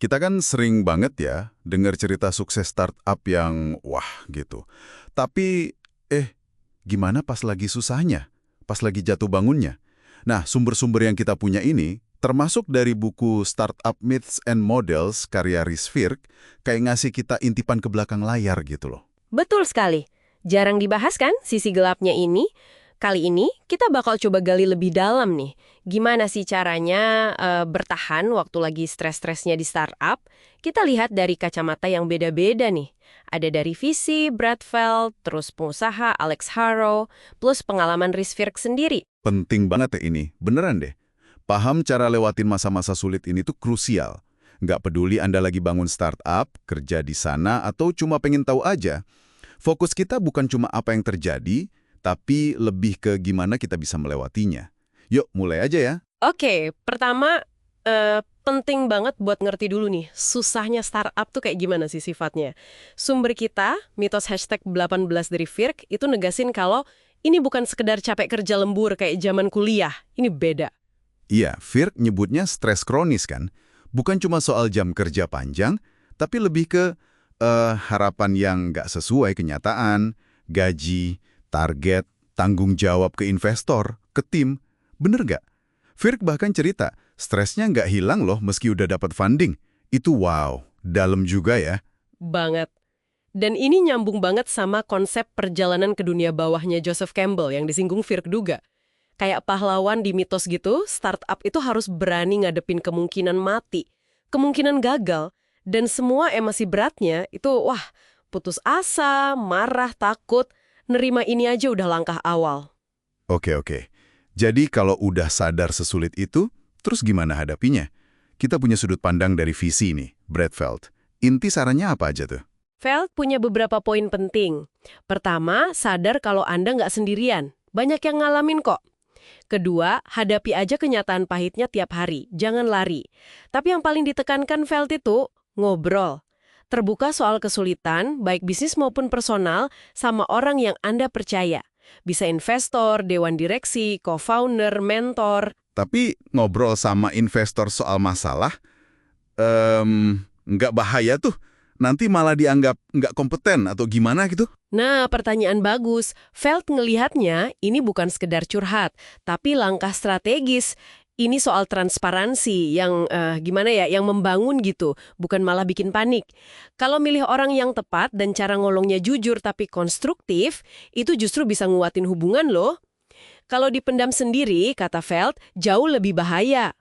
Kita kan sering banget ya dengar cerita sukses startup yang wah gitu. Tapi, gimana pas lagi susahnya? Pas lagi jatuh bangunnya? Nah, sumber-sumber yang kita punya ini, termasuk dari buku Startup Myths and Models karya Rhys Firk, kayak ngasih kita intipan ke belakang layar gitu loh. Betul sekali. Jarang dibahas kan sisi gelapnya ini? Kali ini kita bakal coba gali lebih dalam nih. Gimana sih caranya bertahan waktu lagi stres-stresnya di startup? Kita lihat dari kacamata yang beda-beda nih. Ada dari visi Brad Feld, terus pengusaha Alex Harrow, plus pengalaman Rhys Firk sendiri. Penting banget ya ini, beneran deh. Paham cara lewatin masa-masa sulit ini tuh krusial. Nggak peduli Anda lagi bangun startup, kerja di sana, atau cuma pengen tahu aja. Fokus kita bukan cuma apa yang terjadi, tapi lebih ke gimana kita bisa melewatinya. Yuk, mulai aja ya. Oke, pertama penting banget buat ngerti dulu nih, susahnya startup tuh kayak gimana sih sifatnya. Sumber kita, mitos #18 dari Firk, itu negasin kalau ini bukan sekedar capek kerja lembur kayak zaman kuliah, ini beda. Iya, Firk nyebutnya stres kronis kan. Bukan cuma soal jam kerja panjang, tapi lebih ke harapan yang nggak sesuai kenyataan, gaji, target, tanggung jawab ke investor, ke tim. Bener nggak? Firk bahkan cerita, stresnya nggak hilang loh meski udah dapat funding. Itu wow, dalam juga ya. Banget. Dan ini nyambung banget sama konsep perjalanan ke dunia bawahnya Joseph Campbell yang disinggung Firk juga. Kayak pahlawan di mitos gitu, startup itu harus berani ngadepin kemungkinan mati, kemungkinan gagal, dan semua emosi beratnya itu, wah, putus asa, marah, takut, nerima ini aja udah langkah awal. Oke. Jadi kalau udah sadar sesulit itu, terus gimana hadapinya? Kita punya sudut pandang dari visi nih, Brad Feld. Inti sarannya apa aja tuh? Feld punya beberapa poin penting. Pertama, sadar kalau Anda nggak sendirian. Banyak yang ngalamin kok. Kedua, hadapi aja kenyataan pahitnya tiap hari, jangan lari. Tapi yang paling ditekankan Feld itu, ngobrol. Terbuka soal kesulitan, baik bisnis maupun personal, sama orang yang Anda percaya. Bisa investor, dewan direksi, co-founder, mentor. Tapi ngobrol sama investor soal masalah, nggak bahaya tuh. Nanti malah dianggap nggak kompeten atau gimana gitu? Nah, pertanyaan bagus. Feld ngelihatnya ini bukan sekedar curhat, tapi langkah strategis. Ini soal transparansi yang gimana ya, yang membangun gitu, bukan malah bikin panik. Kalau milih orang yang tepat dan cara ngolongnya jujur tapi konstruktif, itu justru bisa nguatin hubungan loh. Kalau dipendam sendiri, kata Feld, jauh lebih bahaya.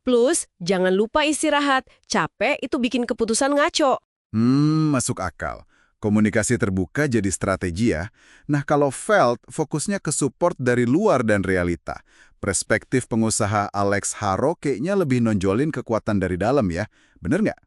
Plus, jangan lupa istirahat. Capek itu bikin keputusan ngaco. Masuk akal. Komunikasi terbuka jadi strategi ya. Nah, kalau Feld fokusnya ke support dari luar dan realita. Perspektif pengusaha Alex Harrow kayaknya lebih nonjolin kekuatan dari dalam ya. Bener nggak?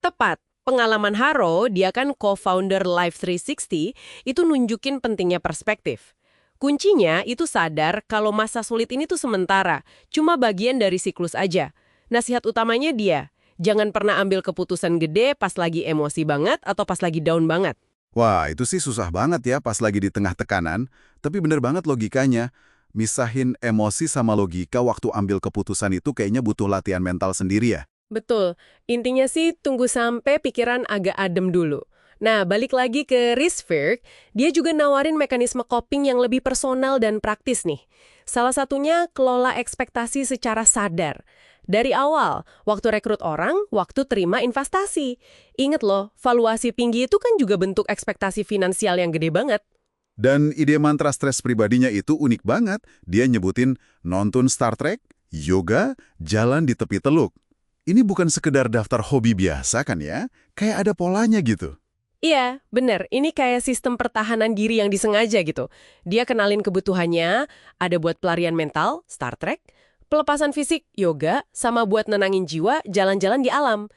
Tepat. Pengalaman Harrow, dia kan co-founder Life 360, itu nunjukin pentingnya perspektif. Kuncinya itu sadar kalau masa sulit ini tuh sementara, cuma bagian dari siklus aja. Nasihat utamanya dia, jangan pernah ambil keputusan gede pas lagi emosi banget atau pas lagi down banget. Wah, itu sih susah banget ya pas lagi di tengah tekanan. Tapi bener banget logikanya. Misahin emosi sama logika waktu ambil keputusan itu kayaknya butuh latihan mental sendiri ya. Betul. Intinya sih tunggu sampai pikiran agak adem dulu. Nah, balik lagi ke Rhys Firk, dia juga nawarin mekanisme coping yang lebih personal dan praktis nih. Salah satunya kelola ekspektasi secara sadar. Dari awal, waktu rekrut orang, waktu terima investasi. Ingat loh, valuasi tinggi itu kan juga bentuk ekspektasi finansial yang gede banget. Dan ide mantra stres pribadinya itu unik banget. Dia nyebutin nonton Star Trek, yoga, jalan di tepi teluk. Ini bukan sekedar daftar hobi biasa kan ya? Kayak ada polanya gitu. Iya, bener. Ini kayak sistem pertahanan diri yang disengaja gitu. Dia kenalin kebutuhannya, ada buat pelarian mental, Star Trek, pelepasan fisik, yoga, sama buat nenangin jiwa, jalan-jalan di alam.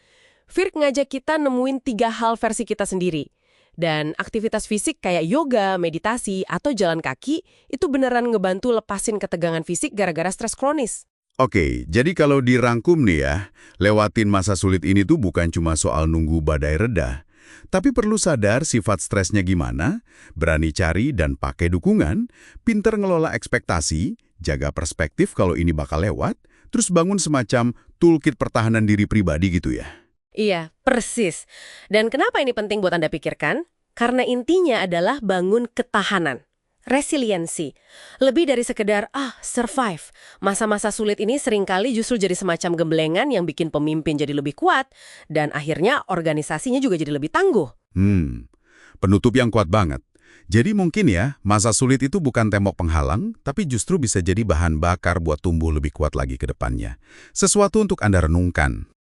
Firk ngajak kita nemuin 3 hal versi kita sendiri. Dan aktivitas fisik kayak yoga, meditasi, atau jalan kaki, itu beneran ngebantu lepasin ketegangan fisik gara-gara stres kronis. Oke, jadi kalau dirangkum nih ya, lewatin masa sulit ini tuh bukan cuma soal nunggu badai reda. Tapi perlu sadar sifat stresnya gimana, berani cari dan pakai dukungan, pinter ngelola ekspektasi, jaga perspektif kalau ini bakal lewat, terus bangun semacam toolkit pertahanan diri pribadi gitu ya. Iya, persis. Dan kenapa ini penting buat Anda pikirkan? Karena intinya adalah bangun ketahanan. Resiliensi. Lebih dari sekedar, survive. Masa-masa sulit ini seringkali justru jadi semacam gembelengan yang bikin pemimpin jadi lebih kuat, dan akhirnya organisasinya juga jadi lebih tangguh. Penutup yang kuat banget. Jadi mungkin ya, masa sulit itu bukan tembok penghalang, tapi justru bisa jadi bahan bakar buat tumbuh lebih kuat lagi ke depannya. Sesuatu untuk Anda renungkan.